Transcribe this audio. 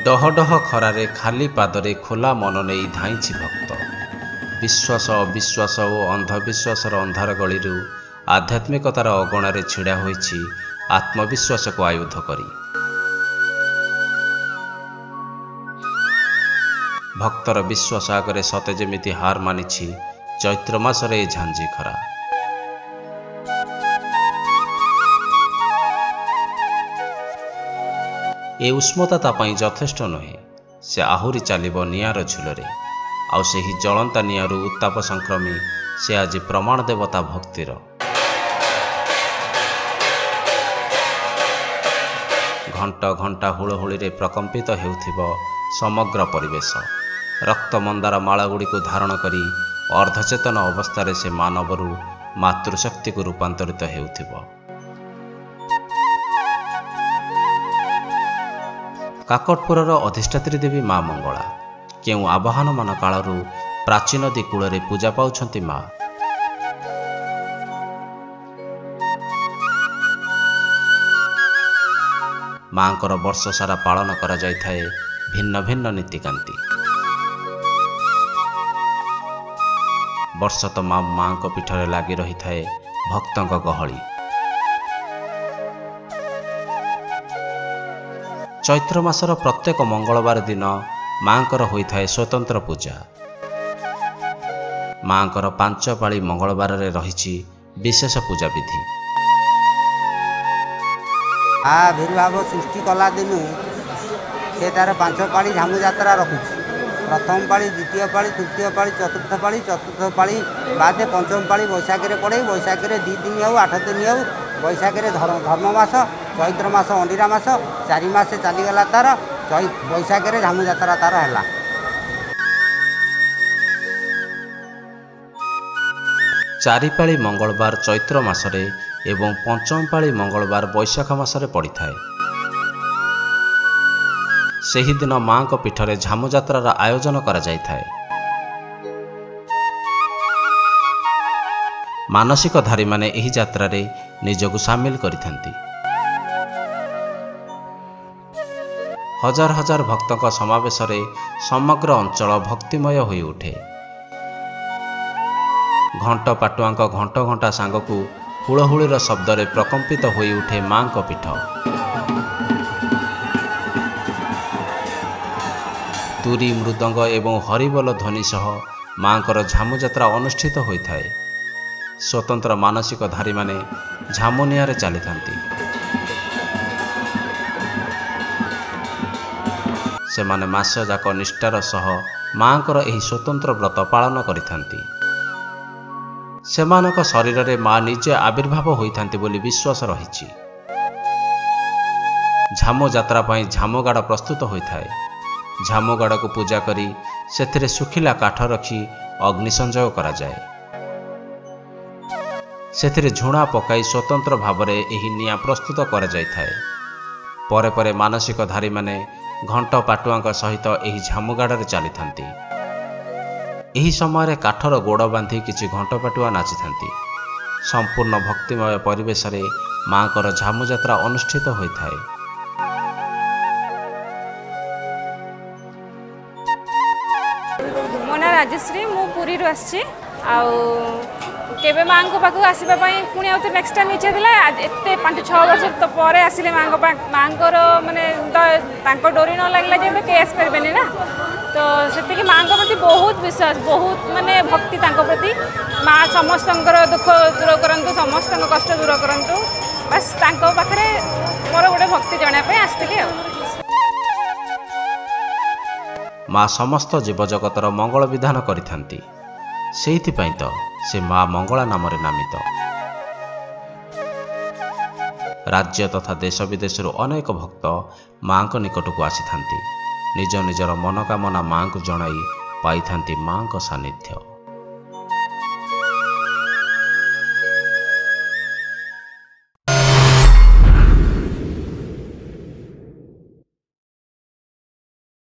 डह डह खरारे खाली पादरे खोला मन नहीं धाइंछि भक्त। विश्वास अविश्वास और अंधविश्वासर अंधार गलिरू आध्यात्मिकतार अगणारे छिड़ा होइछि आत्मविश्वास को आयुध करी। भक्तर विश्वास आगरे सते जेमिति हार मानिछि चैत्र मासरे झांझी खरा। ए उष्मता तापाई यथेष्ट नुहे, से आहुरी चलिबो निआर झुलरे। आउ सेही जलंता निआरू उत्ताप संक्रमी से आज प्रमाण देवता भक्तिर। घंटा घंटा हुलहुली रे प्रकंपित हेउथिबो समग्र परिवेश। रक्त मंदार माळगुड़ी को धारण करी अर्धचेतन अवस्था से मानवरू मातृशक्ति को रूपांतरित हेउथिबो। काकटपुरर अधिष्ठात्री देवी माँ मंगला केउ आवाहन मान कालरू प्राचीन नदी कूल पूजा पाउछंती माँ। माँकर वर्ष सारा पालन करा जायथाए भिन्न भिन्न नीतिकांति। वर्ष तो माँ को पीठरे लागी रही थाए भक्तों गहली। चैत्र मासर प्रत्येक मंगलवार दिन माँकर होइथाए स्वतंत्र पूजा। माँकर 5 पाଳି मंगलवार रे रहिछि विशेष पूजा विधि। आविर्भाव सृष्टि कला दिनु से तार 5 पाଳି झामु यात्रा रखुछि। प्रथम पाଳି, द्वितीय पाଳି, तृतीय पाଳି, चतुर्थ पाଳି बाद पंचम पाଳି बैशाख रे पड़े। बैशाख रे 2 दिन हो 8 दिन हो। बैशाख रे धर्म मास, चैत्र मास अंडीरा मास 4 मास चलीगला तार। बैशाख रे झामु यात्रा तार है। 4 पाଳି मंगलवार चैत्र मासरे एवं पंचम पाଳି मंगलवार बैशाख मासरे पड़ी थाए। सेही दिन माँ को पीठरे झामु यात्रार आयोजन करा जाय थाए। मानसिकधारी माने एही यात्रारे निजକୁ सामिल करिथांती। हजार हजार भक्तों समावेश समग्र अंचल भक्तिमय होई उठे। घंट पाटुआ घंट घंटा सांगकू हुलहुलीर शब्दरे प्रकंपित होई उठे माँ को पीठ। तुरी मृदंग एवं हरिबोल ध्वनि सह माँकर झामु यात्रा अनुष्ठित होइथाए। स्वतंत्र मानसिकधारी माने झामु निआरे चली थांती। से माने मास जाक निष्ठार सह माँकर एही स्वतंत्र व्रत पालन करिथांती। सेमानक शरीर रे माँ निजे आविर्भाव होइथांती बोली विश्वास रहिछि। झामु यात्रा पई झामुगाड़ प्रस्तुत होइथाए। झामुगाड़ को पूजा करी सेथिरे सुखिला काठ रखी अग्नि संजोग करा जाए। सेथिरे झुणा पकाई स्वतंत्र भावरे एही निया प्रस्तुत करा जायथाए। परे परे मानसिकधारी माने घंट पाटुआ सहित एही झामुगाड़े चली थांती। एही समय काठर गोड़ बांधी किछि घंट पाटुआ नाची थांती। संपूर्ण भक्तिमय परिवेश रे माँकर झामु यात्रा अनुष्ठित होइथाए। मो ना राजश्री, मु पुरी रु आछि। केबे माँ को पाखु आसवा पुणी आउ नेक्स्ट टाइम इच्छा था। एत 5-6 वर्ष तो पर आसिले माँ माँकर माने डोरी न लगला जे तो केस पारे ना। तो से माँ प्रति बहुत विश्वास, बहुत माने भक्ति प्रति। माँ समस्त दुख दूर करूँ, समस्त कष्ट दूर करूँ। बस पाखे मोर गोटे भक्ति जनापे आसती। माँ समस्त जीवजगतर मंगल विधान करिथांती। सेहिथिपई तो से माँ मंगला नाम नामित। राज्य तथा देश विदेश अनेक भक्त माँ को निकट को आसी थांती। निज निजर मनोकामना माँ को जणाई पाई थांती माँ को सानिध्य।